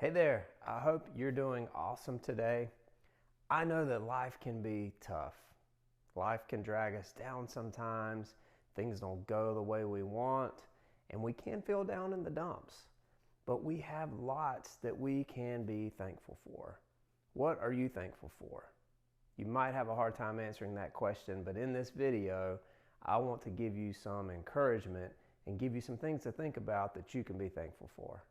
Hey there, I hope you're doing awesome today. I know that life can be tough. Life can drag us down sometimes. Things don't go the way we want, and we can feel down in the dumps. But we have lots that we can be thankful for. What are you thankful for? You might have a hard time answering that question, but in this video, I want to give you some encouragement and give you some things to think about that you can be thankful for.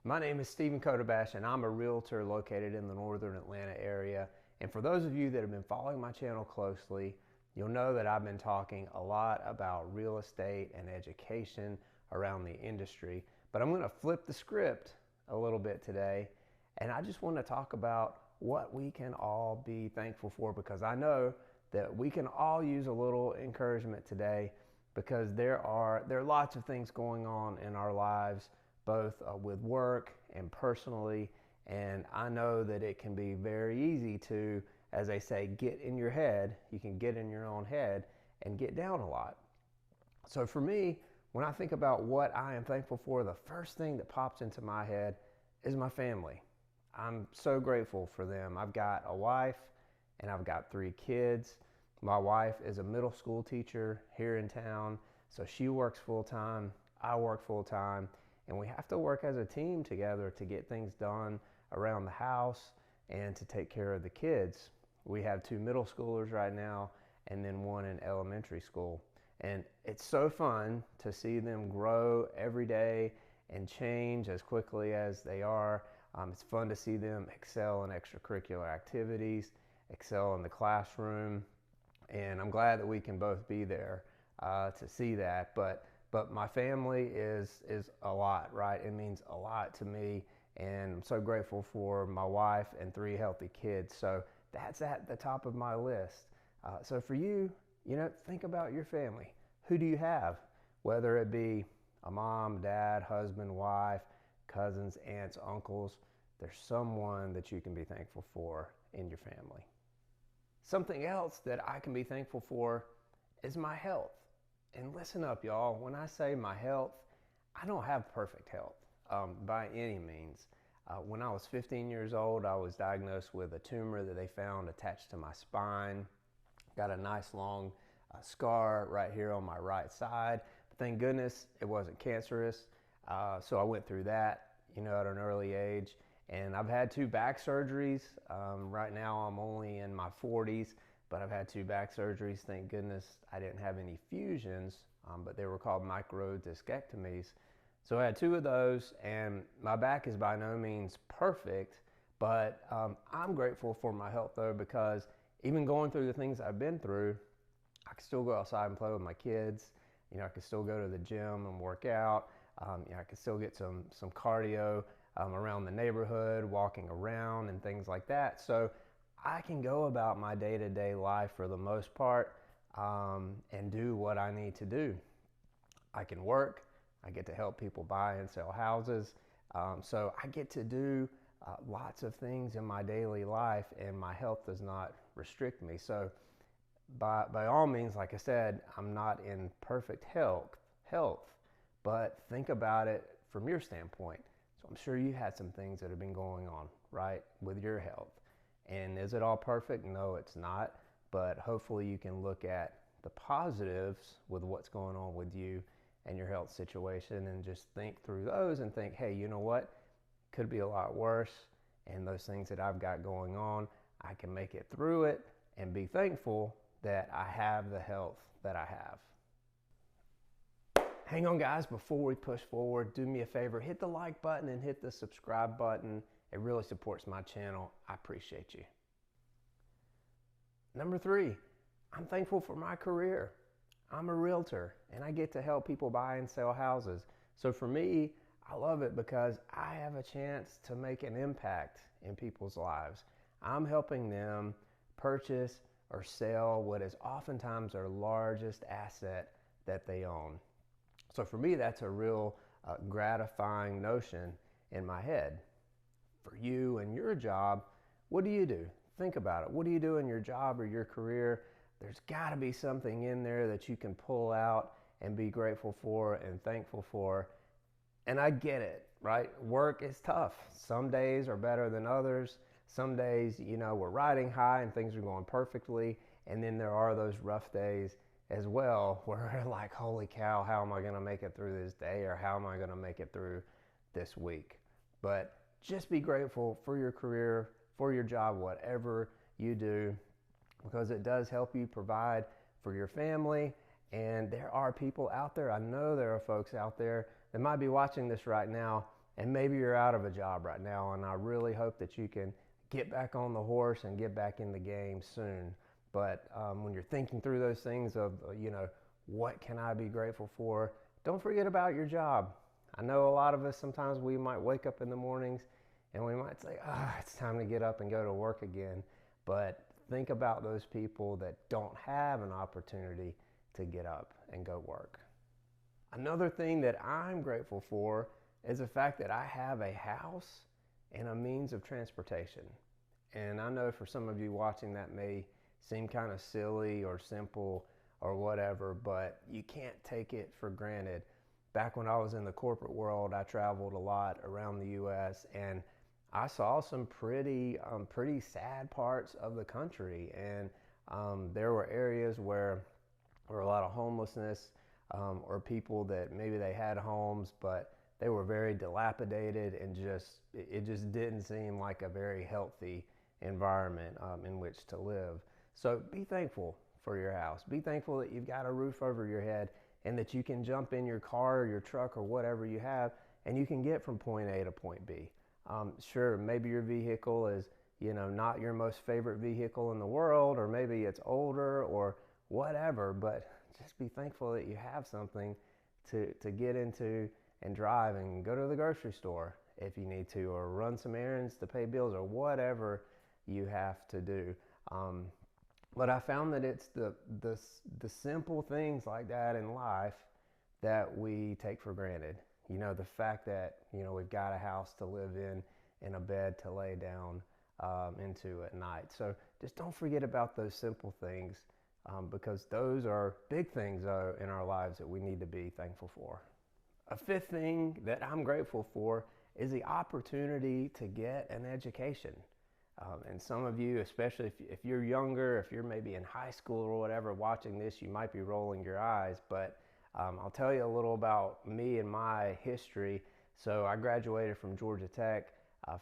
My name is Stephen Kodabash, and I'm a realtor located in the northern Atlanta area. And for those of you that have been following my channel closely, you'll know that I've been talking a lot about real estate and education around the industry. But I'm going to flip the script a little bit today, and I just want to talk about what we can all be thankful for, because I know that we can all use a little encouragement today, because there are lots of things going on in our lives, both with work and personally, and I know that it can be very easy to, as they say, get in your head. You can get in your own head and get down a lot. So for me, when I think about what I am thankful for, the first thing that pops into my head is my family. I'm so grateful for them. I've got a wife and I've got 3 kids. My wife is a middle school teacher here in town, so she works full-time, I work full-time, and we have to work as a team together to get things done around the house and to take care of the kids. We have 2 middle schoolers right now and then 1 in elementary school. And it's so fun to see them grow every day and change as quickly as they are. It's fun to see them excel in extracurricular activities, excel in the classroom. And I'm glad that we can both be there to see that. But my family is a lot, right? It means a lot to me, and I'm so grateful for my wife and 3 healthy kids. So that's at the top of my list. So for you, think about your family. Who do you have? Whether it be a mom, dad, husband, wife, cousins, aunts, uncles, there's someone that you can be thankful for in your family. Something else that I can be thankful for is my health. And listen up, y'all. When I say my health, I don't have perfect health by any means. When I was 15 years old, I was diagnosed with a tumor that they found attached to my spine. Got a nice long scar right here on my right side. But thank goodness it wasn't cancerous. So I went through that, at an early age. And I've had 2 back surgeries. Right now I'm only in my 40s. But I've had 2 back surgeries. Thank goodness I didn't have any fusions, but they were called microdiscectomies. So I had 2 of those, and my back is by no means perfect, but I'm grateful for my health though, because even going through the things I've been through, I can still go outside and play with my kids. I can still go to the gym and work out. I can still get some cardio around the neighborhood, walking around and things like that. So I can go about my day-to-day life for the most part and do what I need to do. I can work. I get to help people buy and sell houses. So I get to do lots of things in my daily life, and my health does not restrict me. So by all means, like I said, I'm not in perfect health, but think about it from your standpoint. So I'm sure you had some things that have been going on, right, with your health. And is it all perfect? No, it's not. But hopefully you can look at the positives with what's going on with you and your health situation, and just think through those and think, hey, you know what? Could be a lot worse. And those things that I've got going on, I can make it through it and be thankful that I have the health that I have. Hang on, guys, before we push forward, do me a favor, hit the like button and hit the subscribe button. It really supports my channel. I appreciate you. Number 3, I'm thankful for my career. I'm a realtor, and I get to help people buy and sell houses. So for me, I love it because I have a chance to make an impact in people's lives. I'm helping them purchase or sell what is oftentimes their largest asset that they own. So for me, that's a real gratifying notion in my head. For you and your job, what do you do? Think about it. What do you do in your job or your career? There's got to be something in there that you can pull out and be grateful for and thankful for. And I get it. right? Work is tough. Some days are better than others. Some days, we're riding high and things are going perfectly. And then there are those rough days as well where we're like, holy cow, how am I going to make it through this day, or how am I going to make it through this week? But just be grateful for your career, for your job, whatever you do, because it does help you provide for your family. And there are people out there, I know there are folks out there that might be watching this right now, and maybe you're out of a job right now, and I really hope that you can get back on the horse and get back in the game soon. But when you're thinking through those things of, what can I be grateful for, don't forget about your job. I know a lot of us, sometimes we might wake up in the mornings and we might say, it's time to get up and go to work again. But think about those people that don't have an opportunity to get up and go work. Another thing that I'm grateful for is the fact that I have a house and a means of transportation. And I know for some of you watching that may seem kind of silly or simple or whatever, but you can't take it for granted. Back when I was in the corporate world, I traveled a lot around the U.S. and I saw some pretty sad parts of the country, and there were areas where there were a lot of homelessness, or people that maybe they had homes, but they were very dilapidated, and it just didn't seem like a very healthy environment in which to live. So be thankful for your house. Be thankful that you've got a roof over your head and that you can jump in your car or your truck or whatever you have, and you can get from point A to point B. Sure, maybe your vehicle is, not your most favorite vehicle in the world, or maybe it's older or whatever, but just be thankful that you have something to get into and drive and go to the grocery store if you need to, or run some errands to pay bills, or whatever you have to do. But I found that it's the simple things like that in life that we take for granted. The fact that, we've got a house to live in and a bed to lay down into at night. So just don't forget about those simple things, because those are big things in our lives that we need to be thankful for. A fifth thing that I'm grateful for is the opportunity to get an education. And some of you, especially if you're younger, if you're maybe in high school or whatever watching this, you might be rolling your eyes, but I'll tell you a little about me and my history. So I graduated from Georgia Tech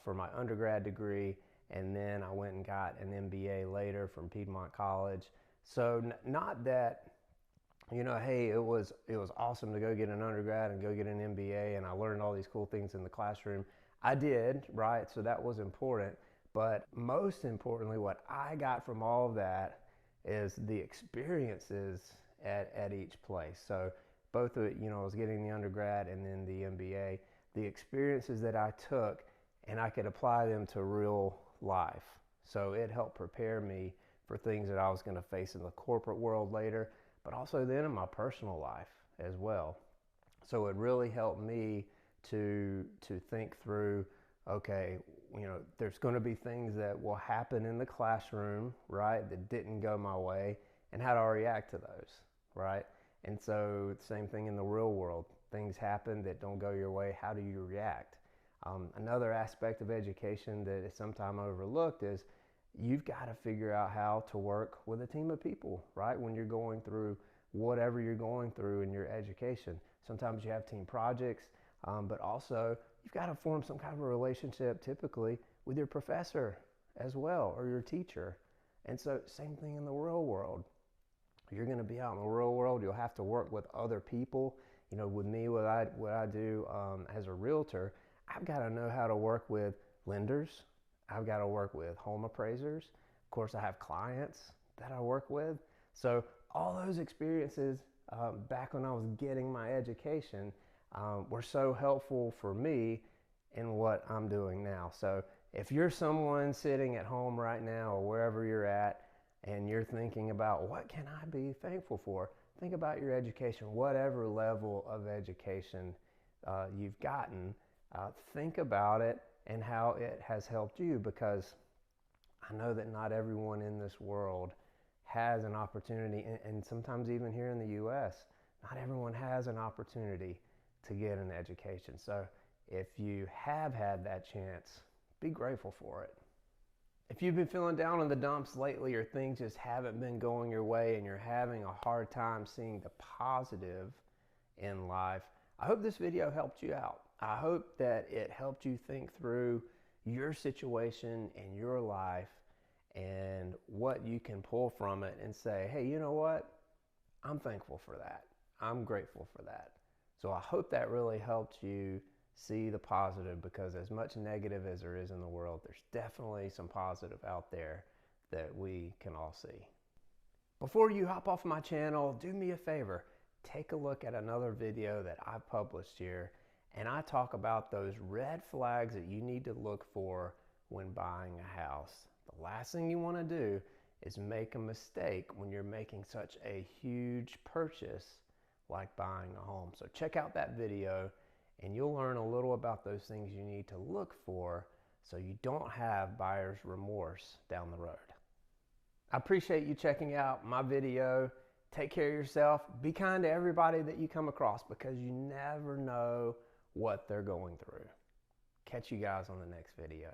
for my undergrad degree, and then I went and got an MBA later from Piedmont College. So not that, hey, it was awesome to go get an undergrad and go get an MBA, and I learned all these cool things in the classroom. I did, right? So that was important. But most importantly, what I got from all of that is the experiences at each place. So both of it, I was getting the undergrad and then the MBA, the experiences that I took, and I could apply them to real life. So it helped prepare me for things that I was going to face in the corporate world later, but also then in my personal life as well. So it really helped me to think through, okay, there's going to be things that will happen in the classroom, right, that didn't go my way, and how do I react to those, right? And so same thing in the real world. Things happen that don't go your way. How do you react? Another aspect of education that is sometimes overlooked is you've got to figure out how to work with a team of people, right? When you're going through whatever you're going through in your education. Sometimes you have team projects, but also you've got to form some kind of a relationship typically with your professor as well, or your teacher. And so same thing in the real world. You're going to be out in the real world. You'll have to work with other people. With me, what I do as a realtor, I've got to know how to work with lenders. I've got to work with home appraisers. Of course, I have clients that I work with. So all those experiences back when I was getting my education were so helpful for me in what I'm doing now. So if you're someone sitting at home right now or wherever you're at and you're thinking about what can I be thankful for, think about your education, whatever level of education you've gotten. Think about it and how it has helped you, because I know that not everyone in this world has an opportunity, and sometimes even here in the U.S., not everyone has an opportunity to get an education. So if you have had that chance, be grateful for it. If you've been feeling down in the dumps lately, or things just haven't been going your way and you're having a hard time seeing the positive in life, I hope this video helped you out. I hope that it helped you think through your situation and your life and what you can pull from it and say, hey, you know what? I'm thankful for that. I'm grateful for that. So I hope that really helped you see the positive, because as much negative as there is in the world, there's definitely some positive out there that we can all see. Before you hop off my channel, do me a favor. Take a look at another video that I've published here, and I talk about those red flags that you need to look for when buying a house. The last thing you want to do is make a mistake when you're making such a huge purchase like buying a home. So check out that video and you'll learn a little about those things you need to look for so you don't have buyer's remorse down the road. I appreciate you checking out my video. Take care of yourself. Be kind to everybody that you come across, because you never know what they're going through. Catch you guys on the next video.